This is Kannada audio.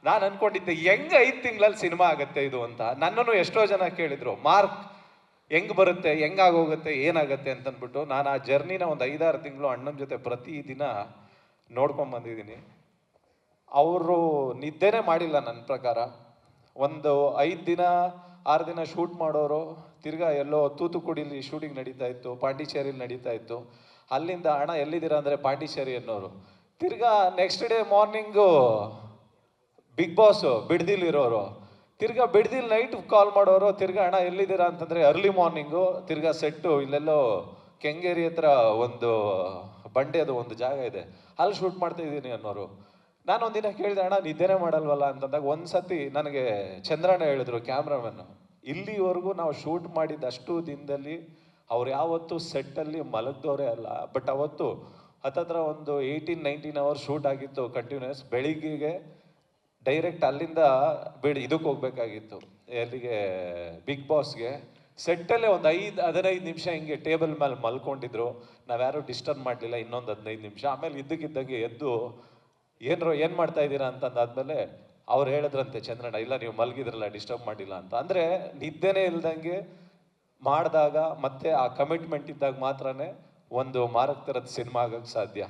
ನಾನು ಅನ್ಕೊಂಡಿದ್ದೆ ಹೆಂಗ್ 5 ತಿಂಗಳಲ್ಲಿ ಸಿನಿಮಾ ಆಗತ್ತೆ ಇದು ಅಂತ. ನನ್ನನ್ನು ಎಷ್ಟೋ ಜನ ಕೇಳಿದ್ರು, ಮಾರ್ಕ್ ಹೆಂಗ್ ಬರುತ್ತೆ, ಹೆಂಗಾಗೋಗುತ್ತೆ, ಏನಾಗತ್ತೆ ಅಂತ ಅಂದ್ಬಿಟ್ಟು. ನಾನು ಆ ಜರ್ನಿನ ಒಂದು 5-6 ತಿಂಗಳು ಅಣ್ಣನ ಜೊತೆ ಪ್ರತಿದಿನ ನೋಡ್ಕೊಂಡ್ ಬಂದಿದ್ದೀನಿ. ಅವರು ನಿದ್ದೆನೇ ಮಾಡಿಲ್ಲ ನನ್ನ ಪ್ರಕಾರ. ಒಂದು 5 ದಿನ 6 ದಿನ ಶೂಟ್ ಮಾಡೋರು, ತಿರ್ಗಾ ಎಲ್ಲೋ ತೂತುಕುಡಿಲಿ ಶೂಟಿಂಗ್ ನಡೀತಾ ಇತ್ತು, ಪಾಂಡಿಚೇರಿಲಿ ನಡೀತಾ ಇತ್ತು. ಅಲ್ಲಿಂದ ಅಣ್ಣ ಎಲ್ಲಿದ್ದೀರಾ ಅಂದರೆ ಪಾಂಡಿಚೇರಿ ಅನ್ನೋರು. ತಿರ್ಗಾ next day morning Bigg Boss ಬಿಡ್ದಿಲಿರೋರು, ತಿರ್ಗಾ ಬಿಡ್ದಿಲ್ ನೈಟ್ ಕಾಲ್ ಮಾಡೋರು. ತಿರ್ಗಾ ಅಣ್ಣ ಎಲ್ಲಿದ್ದೀರಾ ಅಂತಂದರೆ ಅರ್ಲಿ ಮಾರ್ನಿಂಗು. ತಿರ್ಗಾ ಸೆಟ್ಟು ಇಲ್ಲೆಲ್ಲೋ ಕೆಂಗೇರಿ ಹತ್ರ ಒಂದು ಬಂಡೆದು ಒಂದು ಜಾಗ ಇದೆ, ಅಲ್ಲಿ ಶೂಟ್ ಮಾಡ್ತಾ ಇದ್ದೀನಿ ಅನ್ನೋರು. ನಾನು ಒಂದಿನ ಕೇಳಿದೆ, ಅಣ್ಣ ನಿದ್ದೆನೇ ಮಾಡಲ್ವಲ್ಲ ಅಂತಂದಾಗ ಒಂದ್ಸತಿ ನನಗೆ ಚಂದ್ರಣ್ಣ ಹೇಳಿದ್ರು, ಕ್ಯಾಮ್ರಾಮನ್, ಇಲ್ಲಿವರೆಗೂ ನಾವು ಶೂಟ್ ಮಾಡಿದ ಅಷ್ಟು ದಿನದಲ್ಲಿ ಅವ್ರು ಯಾವತ್ತೂ ಸೆಟ್ಟಲ್ಲಿ ಮಲಗ್ದವರೇ ಅಲ್ಲ. ಬಟ್ ಅವತ್ತು ಹತ್ತತ್ರ ಒಂದು 18-19 ಅವರ್ಸ್ ಶೂಟ್ ಆಗಿತ್ತು ಕಂಟಿನ್ಯೂಸ್. ಬೆಳಿಗ್ಗೆಗೆ ಡೈರೆಕ್ಟ್ ಅಲ್ಲಿಂದ ಇದಕ್ಕೆ ಹೋಗ್ಬೇಕಾಗಿತ್ತು, ಎಲ್ಲಿಗೆ, ಬಿಗ್ ಬಾಸ್ಗೆ. ಸೆಟ್ಟಲ್ಲೇ ಒಂದು 5-15 ನಿಮಿಷ ಹಿಂಗೆ ಟೇಬಲ್ ಮೇಲೆ ಮಲ್ಕೊಂಡಿದ್ರು. ನಾವ್ಯಾರು ಡಿಸ್ಟರ್ಬ್ ಮಾಡಲಿಲ್ಲ. ಇನ್ನೊಂದು 15 ನಿಮಿಷ ಆಮೇಲೆ ಇದ್ದಕ್ಕಿದ್ದಾಗೆ ಎದ್ದು, ಏನು ಮಾಡ್ತಾ ಇದ್ದೀರಾ ಅಂತಂದಾದ್ಮೇಲೆ ಅವ್ರು ಹೇಳಿದ್ರಂತೆ ಚಂದ್ರಣ್ಣ, ಇಲ್ಲ ನೀವು ಮಲಗಿದ್ರಲ್ಲ, ಡಿಸ್ಟರ್ಬ್ ಮಾಡಿಲ್ಲ ಅಂತ. ಅಂದರೆ ನಿದ್ದೆನೇ ಇಲ್ದಂಗೆ ಮಾಡಿದಾಗ ಮತ್ತೆ ಆ ಕಮಿಟ್ಮೆಂಟ್ ಇದ್ದಾಗ ಮಾತ್ರನೇ ಒಂದು ಮಾರಕ್ ಥರದ ಸಿನಿಮಾ ಆಗಕ್ಕೆ ಸಾಧ್ಯ.